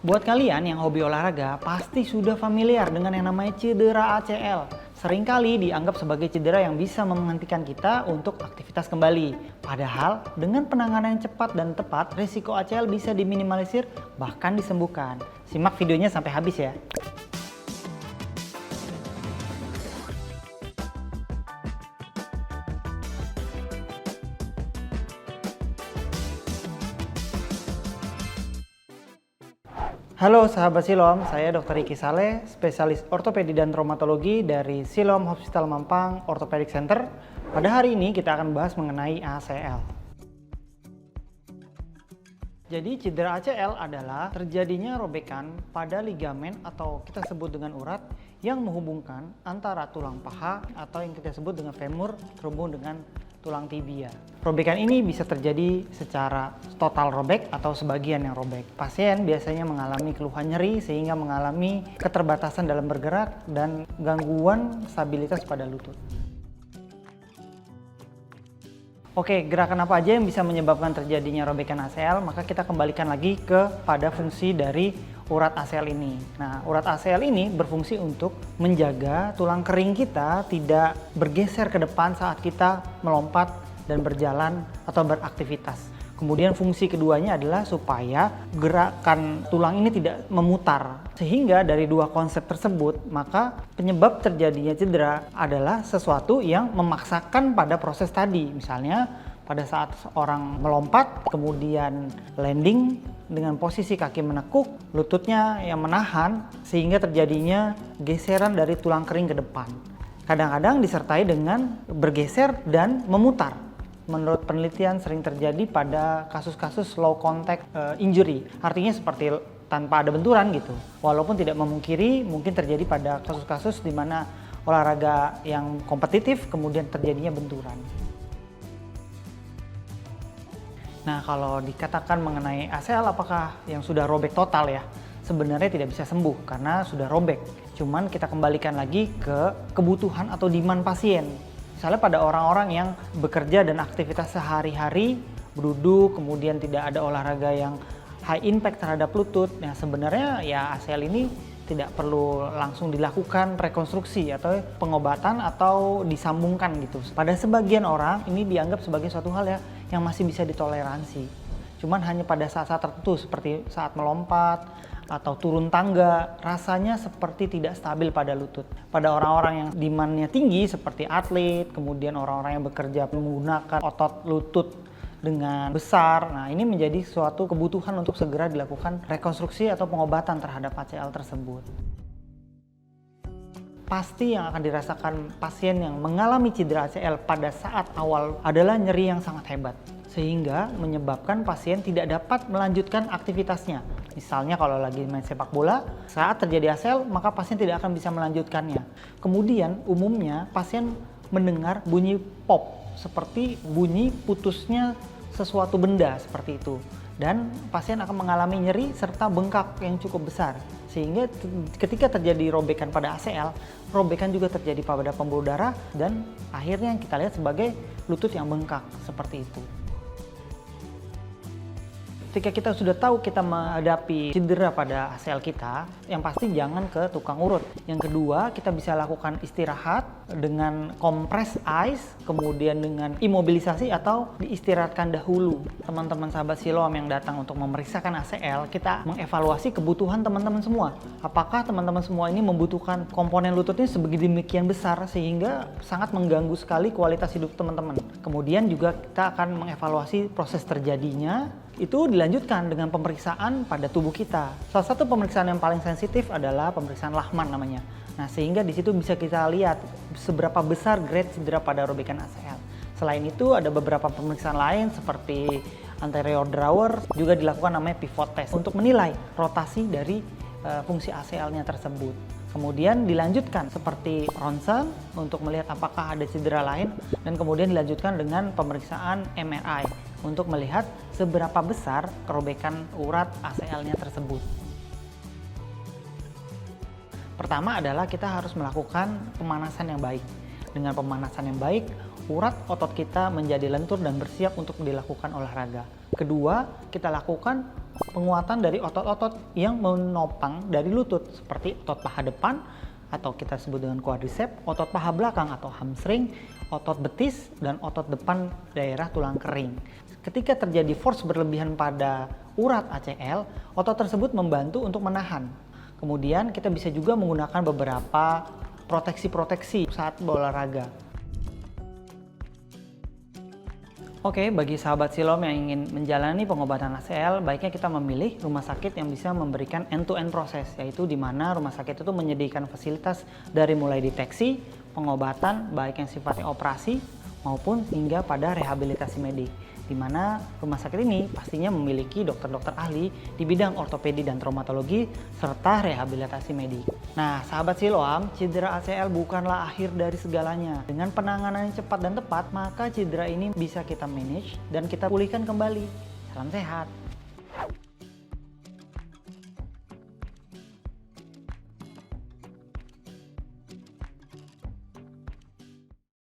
Buat kalian yang hobi olahraga, pasti sudah familiar dengan yang namanya cedera ACL. Seringkali dianggap sebagai cedera yang bisa menghentikan kita untuk aktivitas kembali. Padahal, dengan penanganan yang cepat dan tepat, risiko ACL bisa diminimalisir bahkan disembuhkan. Simak videonya sampai habis ya. Halo sahabat Silom, saya Dr. Ricky Saleh, spesialis ortopedi dan traumatologi dari Silom Hospital Mampang Orthopedic Center. Pada hari ini kita akan bahas mengenai ACL. Jadi cedera ACL adalah terjadinya robekan pada ligamen atau kita sebut dengan urat yang menghubungkan antara tulang paha atau yang kita sebut dengan femur terhubung dengan tulang tibia. Robekan ini bisa terjadi secara total robek atau sebagian yang robek. Pasien biasanya mengalami keluhan nyeri sehingga mengalami keterbatasan dalam bergerak dan gangguan stabilitas pada lutut. Oke, gerakan apa aja yang bisa menyebabkan terjadinya robekan ACL? Maka kita kembalikan lagi kepada fungsi dari urat ACL ini. Nah, urat ACL ini berfungsi untuk menjaga tulang kering kita tidak bergeser ke depan saat kita melompat dan berjalan atau beraktivitas. Kemudian fungsi keduanya adalah supaya gerakan tulang ini tidak memutar. Sehingga dari dua konsep tersebut, maka penyebab terjadinya cedera adalah sesuatu yang memaksakan pada proses tadi. Misalnya pada saat orang melompat, kemudian landing dengan posisi kaki menekuk, lututnya yang menahan sehingga terjadinya geseran dari tulang kering ke depan. Kadang-kadang disertai dengan bergeser dan memutar. Menurut penelitian sering terjadi pada kasus-kasus low contact injury, artinya seperti tanpa ada benturan gitu. Walaupun tidak memungkiri mungkin terjadi pada kasus-kasus di mana olahraga yang kompetitif kemudian terjadinya benturan. Nah, kalau dikatakan mengenai ACL apakah yang sudah robek total ya? Sebenarnya tidak bisa sembuh karena sudah robek. Cuman kita kembalikan lagi ke kebutuhan atau demand pasien. Misalnya pada orang-orang yang bekerja dan aktivitas sehari-hari, duduk, kemudian tidak ada olahraga yang high impact terhadap lutut. Nah, sebenarnya ya ACL ini tidak perlu langsung dilakukan rekonstruksi atau pengobatan atau disambungkan gitu. Pada sebagian orang ini dianggap sebagai suatu hal ya yang masih bisa ditoleransi. Cuman hanya pada saat-saat tertentu seperti saat melompat atau turun tangga, rasanya seperti tidak stabil pada lutut. Pada orang-orang yang demand-nya tinggi seperti atlet, kemudian orang-orang yang bekerja menggunakan otot lutut dengan besar, nah ini menjadi suatu kebutuhan untuk segera dilakukan rekonstruksi atau pengobatan terhadap ACL tersebut. Pasti yang akan dirasakan pasien yang mengalami cedera ACL pada saat awal adalah nyeri yang sangat hebat, sehingga menyebabkan pasien tidak dapat melanjutkan aktivitasnya. Misalnya kalau lagi main sepak bola, saat terjadi ACL maka pasien tidak akan bisa melanjutkannya. Kemudian umumnya pasien mendengar bunyi pop, seperti bunyi putusnya sesuatu benda seperti itu. Dan pasien akan mengalami nyeri serta bengkak yang cukup besar. Sehingga ketika terjadi robekan pada ACL, robekan juga terjadi pada pembuluh darah dan akhirnya yang kita lihat sebagai lutut yang bengkak seperti itu. Ketika kita sudah tahu kita menghadapi cedera pada ACL kita, yang pasti jangan ke tukang urut. Yang kedua, kita bisa lakukan istirahat dengan kompres ice, kemudian dengan imobilisasi atau diistirahatkan dahulu. Teman-teman sahabat Silom yang datang untuk memeriksakan ACL, kita mengevaluasi kebutuhan teman-teman semua. Apakah teman-teman semua ini membutuhkan komponen lututnya sebegini-demikian besar sehingga sangat mengganggu sekali kualitas hidup teman-teman. Kemudian juga kita akan mengevaluasi proses terjadinya. Itu dilanjutkan dengan pemeriksaan pada tubuh kita. Salah satu pemeriksaan yang paling sensitif adalah pemeriksaan Lachman namanya. Nah, sehingga di situ bisa kita lihat seberapa besar grade cedera pada robekan ACL. Selain itu ada beberapa pemeriksaan lain seperti anterior drawer, juga dilakukan namanya pivot test untuk menilai rotasi dari fungsi ACL-nya tersebut. Kemudian dilanjutkan seperti ronsen untuk melihat apakah ada cedera lain dan kemudian dilanjutkan dengan pemeriksaan MRI untuk melihat seberapa besar kerobekan urat ACL-nya tersebut. Pertama adalah kita harus melakukan pemanasan yang baik. Dengan pemanasan yang baik, urat otot kita menjadi lentur dan bersiap untuk dilakukan olahraga. Kedua, kita lakukan penguatan dari otot-otot yang menopang dari lutut seperti otot paha depan atau kita sebut dengan quadriceps, otot paha belakang atau hamstring, otot betis, dan otot depan daerah tulang kering. Ketika terjadi force berlebihan pada urat ACL, otot tersebut membantu untuk menahan. Kemudian kita bisa juga menggunakan beberapa proteksi-proteksi saat berolahraga. Oke, bagi sahabat Silom yang ingin menjalani pengobatan ACL, baiknya kita memilih rumah sakit yang bisa memberikan end-to-end proses, yaitu di mana rumah sakit itu menyediakan fasilitas dari mulai deteksi, pengobatan, baik yang sifatnya operasi maupun hingga pada rehabilitasi medik. Di mana rumah sakit ini pastinya memiliki dokter-dokter ahli di bidang ortopedi dan traumatologi serta rehabilitasi medik. Nah, sahabat Siloam, cedera ACL bukanlah akhir dari segalanya. Dengan penanganan yang cepat dan tepat, maka cedera ini bisa kita manage dan kita pulihkan kembali. Salam sehat.